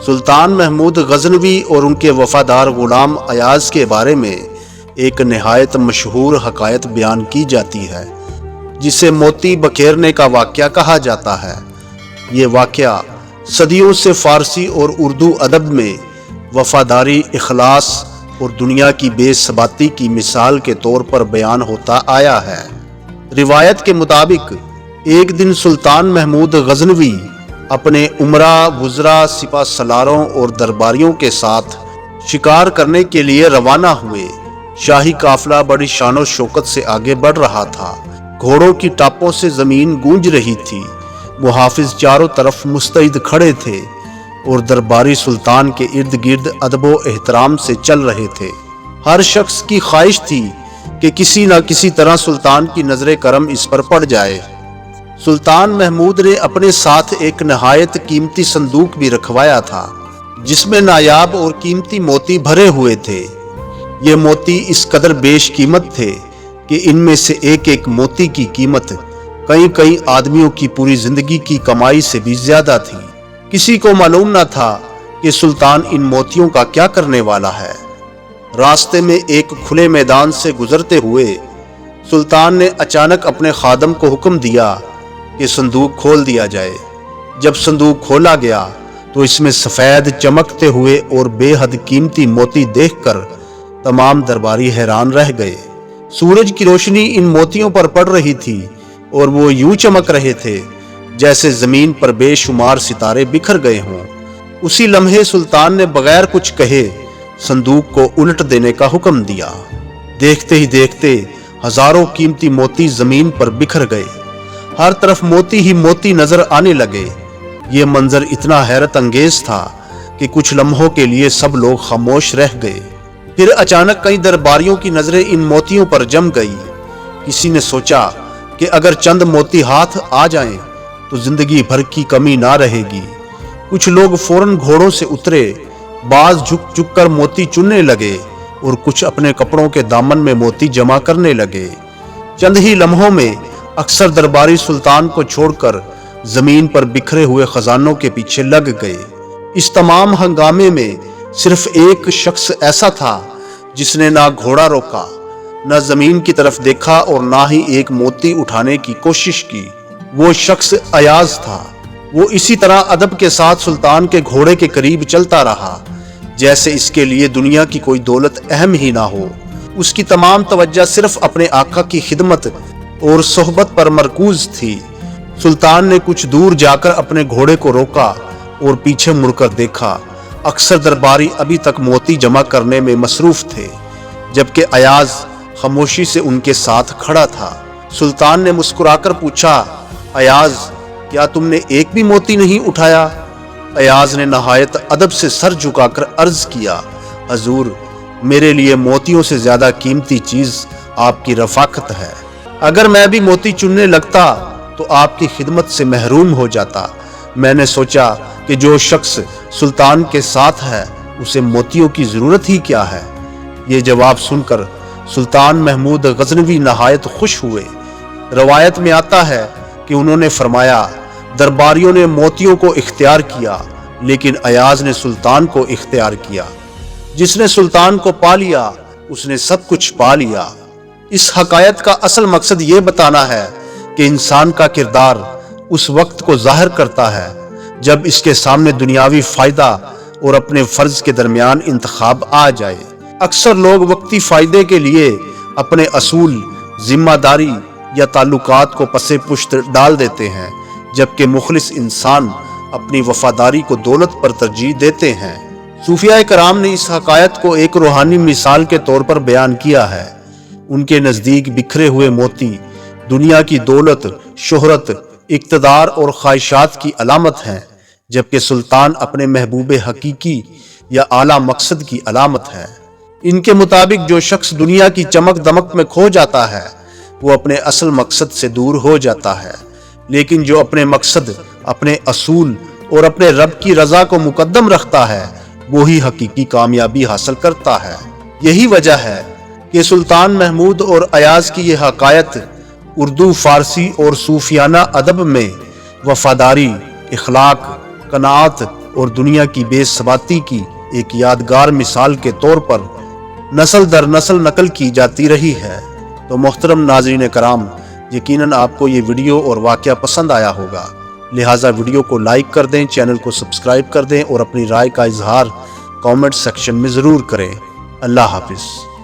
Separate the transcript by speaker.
Speaker 1: سلطان محمود غزنوی اور ان کے وفادار غلام ایاز کے بارے میں ایک نہایت مشہور حکایت بیان کی جاتی ہے جسے موتی بکھیرنے کا واقعہ کہا جاتا ہے۔ یہ واقعہ صدیوں سے فارسی اور اردو ادب میں وفاداری، اخلاص اور دنیا کی بے ثباتی کی مثال کے طور پر بیان ہوتا آیا ہے۔ روایت کے مطابق ایک دن سلطان محمود غزنوی اپنے امراء، وزراء، سپہ سالاروں اور درباریوں کے ساتھ شکار کرنے کے لیے روانہ ہوئے۔ شاہی قافلہ بڑی شان و شوکت سے آگے بڑھ رہا تھا۔ گھوڑوں کی ٹاپوں سے زمین گونج رہی تھی۔ محافظ چاروں طرف مستعد کھڑے تھے اور درباری سلطان کے ارد گرد ادب و احترام سے چل رہے تھے۔ ہر شخص کی خواہش تھی کہ کسی نہ کسی طرح سلطان کی نظر کرم اس پر پڑ جائے۔ سلطان محمود نے اپنے ساتھ ایک نہایت قیمتی صندوق بھی رکھوایا تھا جس میں نایاب اور قیمتی موتی بھرے ہوئے تھے۔ یہ موتی اس قدر بیش قیمت تھے کہ ان میں سے ایک ایک موتی کی قیمت کئی آدمیوں کی پوری زندگی کی کمائی سے بھی زیادہ تھی۔ کسی کو معلوم نہ تھا کہ سلطان ان موتیوں کا کیا کرنے والا ہے۔ راستے میں ایک کھلے میدان سے گزرتے ہوئے سلطان نے اچانک اپنے خادم کو حکم دیا کہ صندوق کھول دیا جائے۔ جب صندوق کھولا گیا تو اس میں سفید چمکتے ہوئے اور بے حد قیمتی موتی دیکھ کر تمام درباری حیران رہ گئے۔ سورج کی روشنی ان موتیوں پر پڑ رہی تھی اور وہ یوں چمک رہے تھے جیسے زمین پر بے شمار ستارے بکھر گئے ہوں۔ اسی لمحے سلطان نے بغیر کچھ کہے صندوق کو الٹ دینے کا حکم دیا۔ دیکھتے ہی دیکھتے ہزاروں قیمتی موتی زمین پر بکھر گئے۔ ہر طرف موتی ہی موتی نظر آنے لگے۔ یہ منظر اتنا حیرت انگیز تھا کہ کچھ لمحوں کے لیے سب لوگ خاموش رہ گئے۔ پھر اچانک کئی درباریوں کی نظریں ان موتیوں پر جم گئی۔ کسی نے سوچا کہ اگر چند موتی ہاتھ آ جائیں تو زندگی بھر کی کمی نہ رہے گی۔ کچھ لوگ فوراً گھوڑوں سے اترے، بعض جھک جھک کر موتی چننے لگے اور کچھ اپنے کپڑوں کے دامن میں موتی جمع کرنے لگے۔ چند ہی لمحوں میں اکثر درباری سلطان کو چھوڑ کر زمین پر بکھرے ہوئے خزانوں کے پیچھے لگ گئے۔ اس تمام ہنگامے میں صرف ایک شخص ایسا تھا جس نے نہ گھوڑا روکا، نہ زمین کی طرف دیکھا اور نہ ہی ایک موتی اٹھانے کی کوشش کی۔ وہ شخص ایاز تھا۔ وہ اسی طرح ادب کے ساتھ سلطان کے گھوڑے کے قریب چلتا رہا جیسے اس کے لیے دنیا کی کوئی دولت اہم ہی نہ ہو۔ اس کی تمام توجہ صرف اپنے آقا کی خدمت اور صحبت پر مرکوز تھی۔ سلطان نے کچھ دور جا کر اپنے گھوڑے کو روکا اور پیچھے مڑ کر دیکھا۔ اکثر درباری ابھی تک موتی جمع کرنے میں مصروف تھے جبکہ ایاز خاموشی سے ان کے ساتھ کھڑا تھا۔ سلطان نے مسکرا کر پوچھا، ایاز، کیا تم نے ایک بھی موتی نہیں اٹھایا؟ ایاز نے نہایت ادب سے سر جھکا کر عرض کیا، حضور، میرے لیے موتیوں سے زیادہ قیمتی چیز آپ کی رفاقت ہے۔ اگر میں بھی موتی چننے لگتا تو آپ کی خدمت سے محروم ہو جاتا۔ میں نے سوچا کہ جو شخص سلطان کے ساتھ ہے اسے موتیوں کی ضرورت ہی کیا ہے۔ یہ جواب سن کر سلطان محمود غزنوی نہایت خوش ہوئے۔ روایت میں آتا ہے کہ انہوں نے فرمایا، درباریوں نے موتیوں کو اختیار کیا لیکن ایاز نے سلطان کو اختیار کیا۔ جس نے سلطان کو پا لیا اس نے سب کچھ پا لیا۔ اس حکایت کا اصل مقصد یہ بتانا ہے کہ انسان کا کردار اس وقت کو ظاہر کرتا ہے جب اس کے سامنے دنیاوی فائدہ اور اپنے فرض کے درمیان انتخاب آ جائے۔ اکثر لوگ وقتی فائدے کے لیے اپنے اصول، ذمہ داری یا تعلقات کو پسے پشت ڈال دیتے ہیں جبکہ مخلص انسان اپنی وفاداری کو دولت پر ترجیح دیتے ہیں۔ صوفیاء کرام نے اس حکایت کو ایک روحانی مثال کے طور پر بیان کیا ہے۔ ان کے نزدیک بکھرے ہوئے موتی دنیا کی دولت، شہرت، اقتدار اور خواہشات کی علامت ہیں جبکہ سلطان اپنے محبوب حقیقی یا اعلیٰ مقصد کی علامت ہے۔ ان کے مطابق جو شخص دنیا کی چمک دمک میں کھو جاتا ہے وہ اپنے اصل مقصد سے دور ہو جاتا ہے، لیکن جو اپنے مقصد، اپنے اصول اور اپنے رب کی رضا کو مقدم رکھتا ہے وہی حقیقی کامیابی حاصل کرتا ہے۔ یہی وجہ ہے کہ سلطان محمود اور ایاز کی یہ حکایت اردو، فارسی اور صوفیانہ ادب میں وفاداری، اخلاق، قناعت اور دنیا کی بے ثباتی کی ایک یادگار مثال کے طور پر نسل در نسل نقل کی جاتی رہی ہے۔ تو محترم ناظرین کرام، یقیناً آپ کو یہ ویڈیو اور واقعہ پسند آیا ہوگا، لہٰذا ویڈیو کو لائک کر دیں، چینل کو سبسکرائب کر دیں اور اپنی رائے کا اظہار کامنٹ سیکشن میں ضرور کریں۔ اللہ حافظ۔